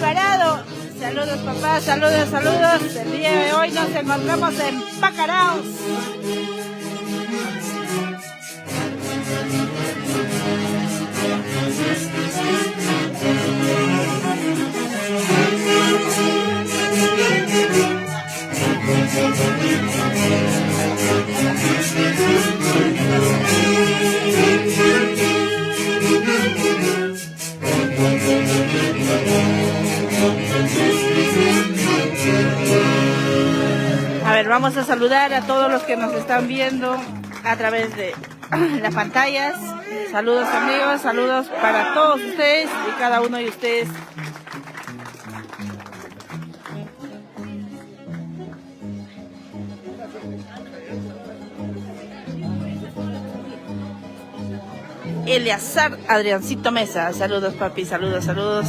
Alvarado. Saludos papá, saludos, saludos. El día de hoy nos encontramos en Pacaraos. A ver, vamos a saludar a todos los que nos están viendo a través de las pantallas. Saludos amigos, saludos para todos ustedes y cada uno de ustedes. Eleazar Adriancito Mesa, saludos papi, saludos, saludos.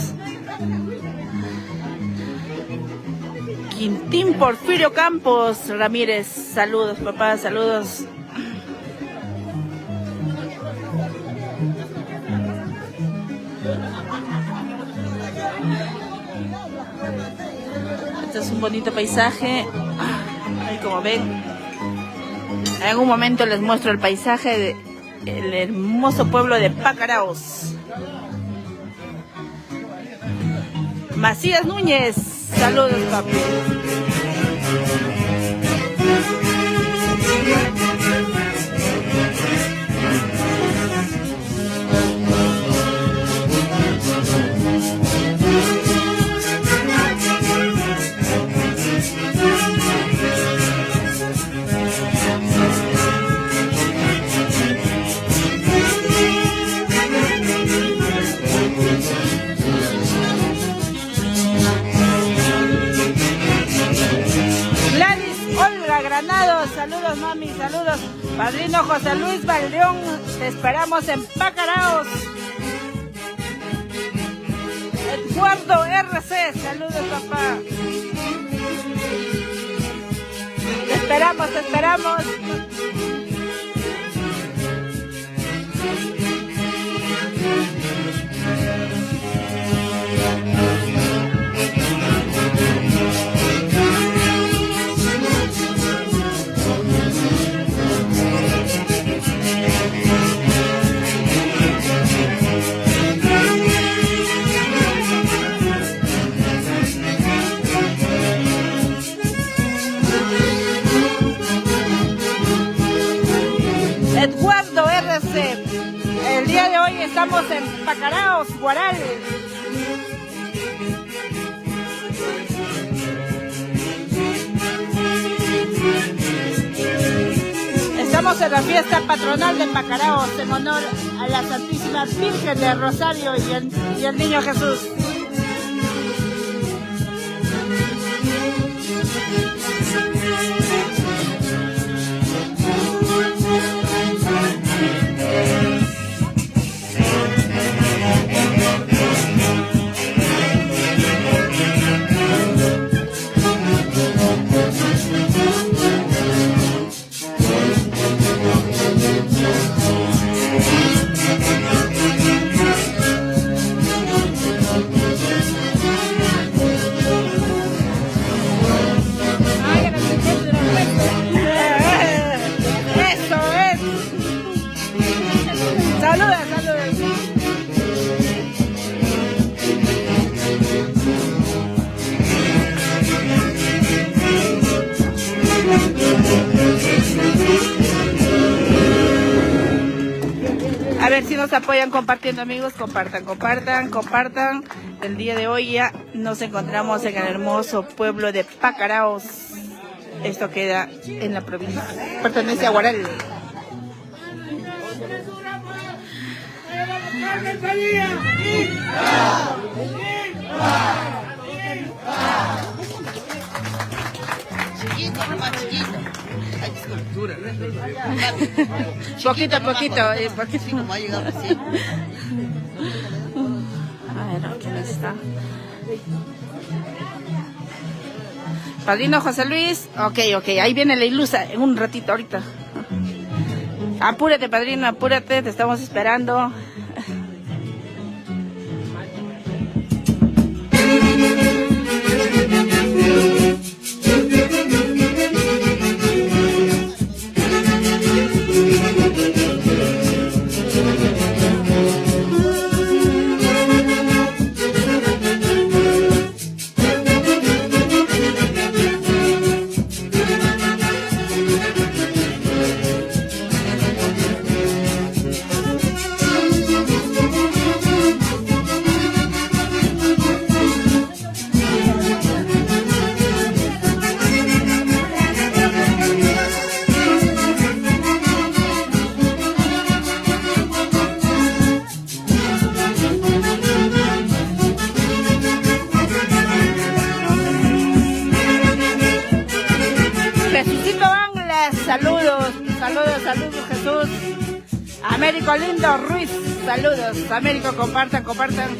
Quintín Porfirio Campos Ramírez, saludos papá, saludos. Este es un bonito paisaje. Ahí como ven, en algún momento les muestro el paisaje del hermoso pueblo de Pacaraos. Macías Núñez, saludos papi. Saludos mami, saludos. Padrino José Luis Valdeón, te esperamos en Pacaraos. Eduardo RC, saludos papá. Te esperamos, te esperamos. Eduardo RC, el día de hoy estamos en Pacaraos, Guaral. Estamos en la fiesta patronal de Pacaraos en honor a la Santísima Virgen del Rosario y el Niño Jesús. A ver si nos apoyan compartiendo amigos, compartan. El día de hoy ya nos encontramos en el hermoso pueblo de Pacaraos. Esto queda en la provincia, pertenece a Guaral. Poquito a poquito. Como ha llegado recién. A ver, ¿quién está? Padrino José Luis. Ok, ahí viene la ilusa en un ratito ahorita. Apúrate, padrino, apúrate, te estamos esperando. Jesús. Américo Lindo Ruiz, saludos. Américo, compartan, compartan.